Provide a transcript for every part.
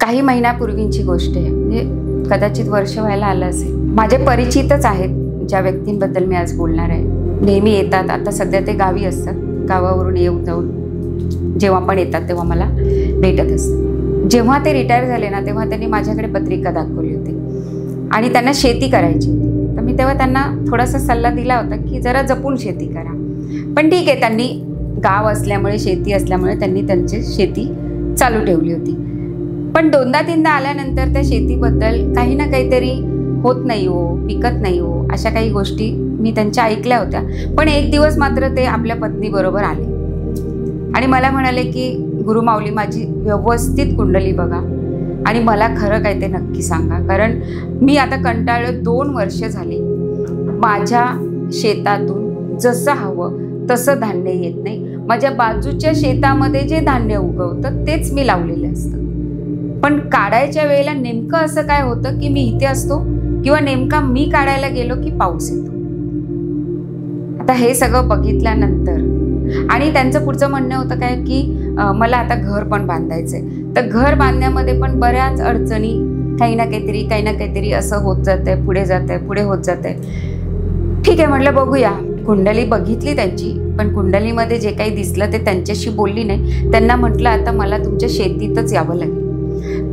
काही महिन्यापूर्वीची गोष्ट आहे, म्हणजे कदाचित वर्ष व्हायला आलं असेल. माझे परिचितच आहेत ज्या व्यक्तींबद्दल मी आज बोलणार आहे. नेहमी येतात, आता सध्या ते गावी असतात, गावावरून येऊन जाऊन जेव्हा पण येतात तेव्हा मला भेटत असतात. जेव्हा ते रिटायर झाले ना, तेव्हा त्यांनी माझ्याकडे पत्रिका दाखवली होती आणि त्यांना शेती करायची होती. तर मी तेव्हा त्यांना थोडासा सल्ला दिला होता की जरा जपून शेती करा. पण ठीक आहे, त्यांनी गाव असल्यामुळे, शेती असल्यामुळे त्यांनी त्यांची शेती चालू ठेवली होती. पण दोनदा तीनदा आल्यानंतर त्या शेतीबद्दल काही ना काहीतरी होत नाही हो, पिकत नाही हो, अशा काही गोष्टी मी त्यांच्या ऐकल्या होत्या. पण एक दिवस मात्र ते आपल्या पत्नीबरोबर आले आणि मला म्हणाले की गुरुमाऊली, माझी व्यवस्थित कुंडली बघा आणि मला खरं काय ते नक्की सांगा, कारण मी आता कंटाळलो. 2 वर्ष झाली माझ्या शेतातून जसं हवं तसं धान्य येत नाही. माझ्या बाजूच्या शेतामध्ये जे धान्य उगवतं तेच मी लावलेलं असतं, पण काढायच्या वेळेला नेमकं असं काय होतं की मी इथे असतो किंवा नेमका मी काढायला गेलो की पाऊस येतो. आता हे सगळं बघितल्यानंतर आणि त्यांचं पुढचं म्हणणं होतं काय की मला आता घर पण बांधायचंय. तर घर बांधण्यामध्ये पण बऱ्याच अडचणी, काही ना काहीतरी असं होत जातंय, पुढे होत जातंय. ठीक आहे म्हटलं, बघूया. कुंडली बघितली त्यांची, पण कुंडलीमध्ये जे काही दिसलं ते त्यांच्याशी बोलली नाही. त्यांना म्हटलं, आता मला तुमच्या शेतीतच यावं लागेल.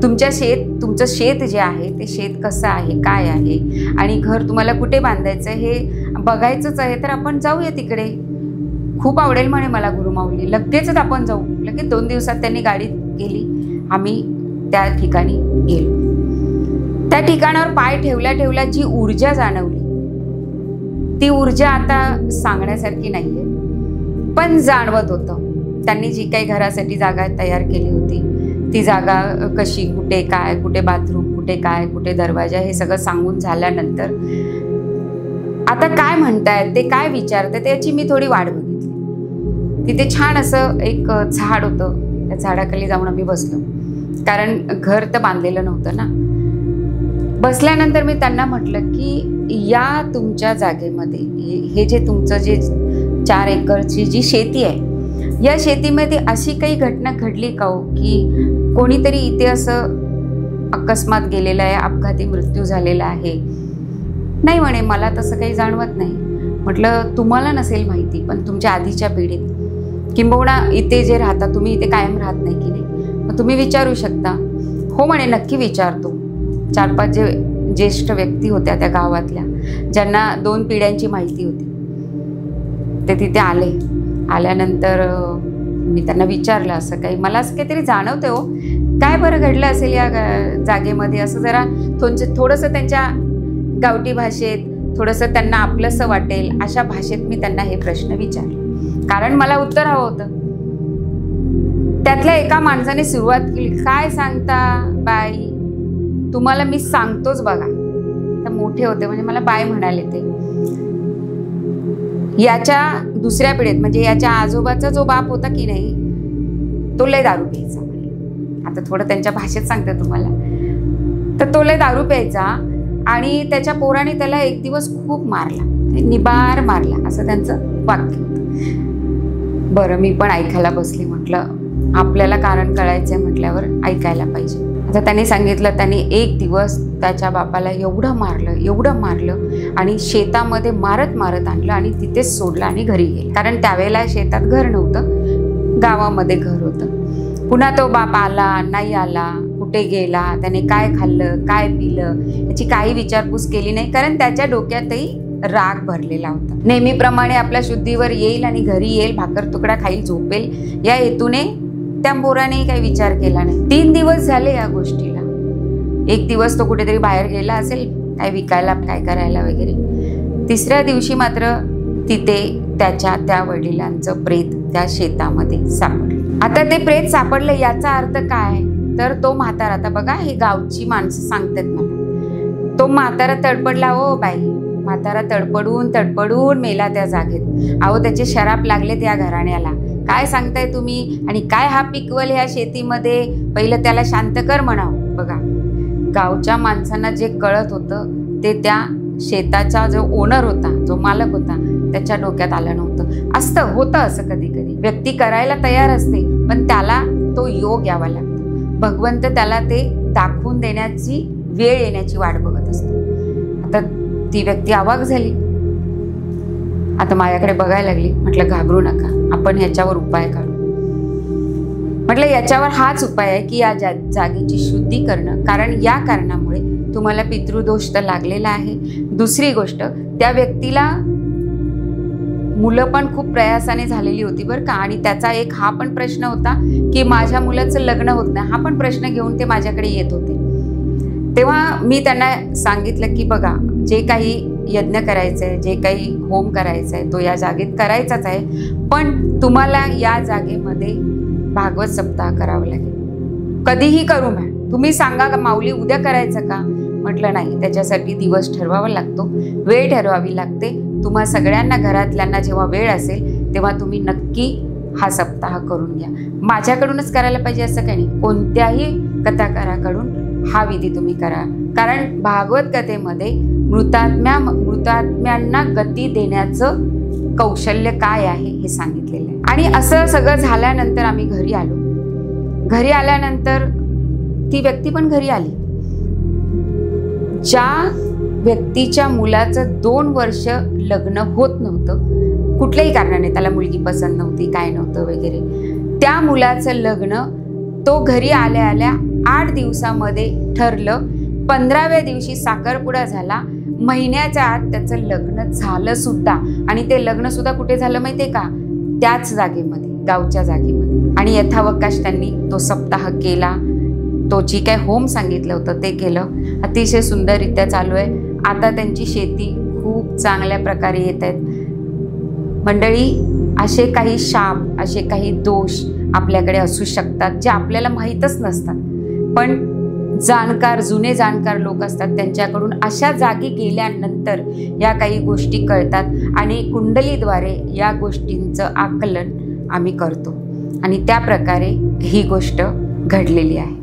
तुमचं शेत जे आहे ते शेत कसं आहे, काय आहे आणि घर तुम्हाला कुठे बांधायचं हे बघायचंच आहे. तर आपण जाऊया तिकडे, खूप आवडेल म्हणे मला गुरुमाऊली, लगेचच आपण जाऊ. लगेच 2 दिवसात त्यांनी गाडी केली, आम्ही त्या ठिकाणी गेलो. त्या ठिकाणावर पाय ठेवल्या जी ऊर्जा जाणवली, ती ऊर्जा आता सांगण्यासारखी नाहीये, पण जाणवत होतं. त्यांनी जी काही घरासाठी जागा तयार केली होती, ती जागा कशी, कुठे काय, कुठे बाथरूम, कुठे काय, कुठे दरवाजा, हे सगळं सांगून झाल्यानंतर आता काय म्हणतायत ते, काय विचारते त्याची मी थोडी वाट बघितली. तिथे छान असं एक झाड होतं, त्या झाडाखाली जाऊन आम्ही बसलो, कारण घर तर बांधलेलं नव्हतं ना. बसल्यानंतर मी त्यांना म्हटलं की या तुमच्या जागेमध्ये हे जे तुमचं जे 4 एकरची जी शेती आहे, या शेतीमध्ये अशी काही घटना घडली का हो की कोणीतरी इथे असं अकस्मात गेलेलं आहे, अपघाती मृत्यू झालेला आहे? नाही म्हणे, मला तसं काही जाणवत नाही. म्हटलं, तुम्हाला नसेल माहिती, पण तुमच्या आधीच्या पिढीत किंबहुना इथे जे राहता तुम्ही, इथे कायम राहत नाही की नाही, मग तुम्ही विचारू शकता. हो म्हणे, नक्की विचारतो. 4-5 जे ज्येष्ठ व्यक्ती होत्या त्या गावातल्या, ज्यांना 2 पिढ्यांची माहिती होती, ते तिथे आले. आल्यानंतर मी त्यांना विचारलं, असं काही मला असं काहीतरी जाणवतं हो, काय बरं घडलं असेल या जागेमध्ये, असं जरा थोडंसं त्यांच्या गावठी भाषेत, थोडंसं त्यांना आपलंसं वाटेल अशा भाषेत मी त्यांना हे प्रश्न विचारले, कारण मला उत्तर हवं होतं. त्यातल्या एका माणसाने सुरुवात केली, काय सांगता बाई, तुम्हाला मी सांगतोच बघा. तर मोठे होते, म्हणजे मला बाय म्हणाले. ते याच्या दुसऱ्या पिढीत, म्हणजे याच्या आजोबाचा जो बाप होता की नाही, तो लय दारू प्यायचा. आता थोडं त्यांच्या भाषेत सांगते तुम्हाला. तर तो लय दारू प्यायचा आणि त्याच्या पोराने त्याला एक दिवस खूप मारला, निबार मारला, असं त्यांचं वाक्य होतं. बरं, मी पण ऐकायला बसली. म्हटलं, आपल्याला कारण कळायचंय म्हटल्यावर ऐकायला पाहिजे. आता त्यांनी सांगितलं, त्यांनी एक दिवस त्याच्या बापाला एवढं मारलं आणि शेतामध्ये मारत आणलं आणि तिथेच सोडलं आणि घरी गेलं. कारण त्यावेळेला शेतात घर नव्हतं, गावामध्ये घर होतं. पुन्हा तो बाप आला नाही आला, कुठे गेला, त्याने काय खाल्लं, काय पिलं, याची काही विचारपूस केली नाही, कारण त्याच्या डोक्यातही राग भरलेला होता. नेहमीप्रमाणे आपल्या शुद्धीवर येईल आणि घरी येईल, भाकर तुकडा खाईल, झोपेल, या हेतूने त्या पोराने काही विचार केला नाही. 3 दिवस झाले या गोष्टीला. एक दिवस तो कुठेतरी बाहेर गेला असेल, काय विकायला, काय करायला वगैरे. 3ऱ्या दिवशी मात्र तिथे त्या वडिलांचं प्रेत त्या शेतामध्ये सापडलं. आता ते प्रेत सापडलं याचा अर्थ काय, तर तो म्हातारा, आता बघा ही गावची माणसं सांगतात मला, तो म्हातारा तडपडला हो बाई. म्हातारा तडपडून मेला त्या जागेत. अहो, त्याचे शराप लागले त्या घराण्याला. काय सांगताय तुम्ही, आणि काय हा पिकवल ह्या शेतीमध्ये, पहिलं त्याला शांत कर म्हणावं. बघा, गावच्या माणसांना जे कळत होतं ते त्या शेताचा जो ओनर होता, जो मालक होता, त्याच्या डोक्यात आलं नव्हतं. होतं असं कधी कधी, व्यक्ती करायला तयार असते, पण त्याला तो योग यावा लागतो. भगवंत त्याला ते दाखवून देण्याची वेळ येण्याची वाट बघत असतो. आता ती व्यक्ती अवाक झाली. आता माझ्याकडे बघायला लागली. म्हटलं घाबरू नका, आपण याच्यावर उपाय काढू. म्हटलं याच्यावर हाच उपाय आहे की या जागेची शुद्धी करणं, कारण या कारणामुळे तुम्हाला पितृदोष तर लागलेला आहे. दुसरी गोष्ट, त्या व्यक्तीला मुलं पण खूप प्रयासाने झालेली होती बरं का, आणि त्याचा एक हा पण प्रश्न होता की माझ्या मुलाचं लग्न होत नाही, हा पण प्रश्न घेऊन ते माझ्याकडे येत होते. तेव्हा मी त्यांना सांगितलं की बघा, जे काही यज्ञ करायचं आहे, जे काही होम करायचं आहे तो या जागेत करायचाच आहे, पण तुम्हाला या जागेमध्ये भागवत सप्ताह करावा लागेल. कधीही करू मॅम, तुम्ही सांगा का माऊली उद्या करायचं का? म्हटलं नाही, त्याच्यासाठी दिवस ठरवावा लागतो, वेळ ठरवावी लागते. तुम्हा सगळ्यांना घरातल्यांना जेव्हा वेळ असेल तेव्हा तुम्ही नक्की हा सप्ताह करून घ्या. माझ्याकडूनच करायला पाहिजे असं काही नाही, कोणत्याही कथाकाराकडून हा विधी तुम्ही करा. कारण भागवत कथेमध्ये मृतात्म्यांना गती देण्याचं कौशल्य काय आहे हे सांगितलेलं आहे. आणि असं सगळं झाल्यानंतर आम्ही घरी आलो. घरी आल्यानंतर ती व्यक्ती पण घरी आली. ज्या व्यक्तीच्या मुलाचं 2 वर्ष लग्न होत नव्हतं, कुठल्याही कारणाने त्याला मुलगी पसंत नव्हती, काय नव्हतं वगैरे, त्या मुलाचं लग्न तो घरी आल्या आल्या 8 दिवसामध्ये ठरलं. 15व्या दिवशी साखरपुडा झाला. महिन्याच्या आत त्याचं लग्न झालं सुद्धा. आणि ते लग्न सुद्धा कुठे झालं माहितीये का? त्याच जागेमध्ये, गावच्या जागेमध्ये. आणि यथावकाश त्यांनी तो सप्ताह केला. तो जी काय होम सांगितलं होतं ते केलं. अतिशय सुंदररित्या चालू आहे. आता त्यांची शेती खूप चांगल्या प्रकारे येत आहेत. मंडळी, असे काही शाप, असे काही दोष आपल्याकडे असू शकतात जे आपल्याला माहीतच नसतात, पण जुने जाणकार लोक असतात त्यांच्याकडून अशा जागी गेल्यानंतर या काही गोष्टी कळतात आणि कुंडलीद्वारे या गोष्टींचं आकलन आम्ही करतो आणि त्या प्रकारे ही गोष्ट घडलेली आहे.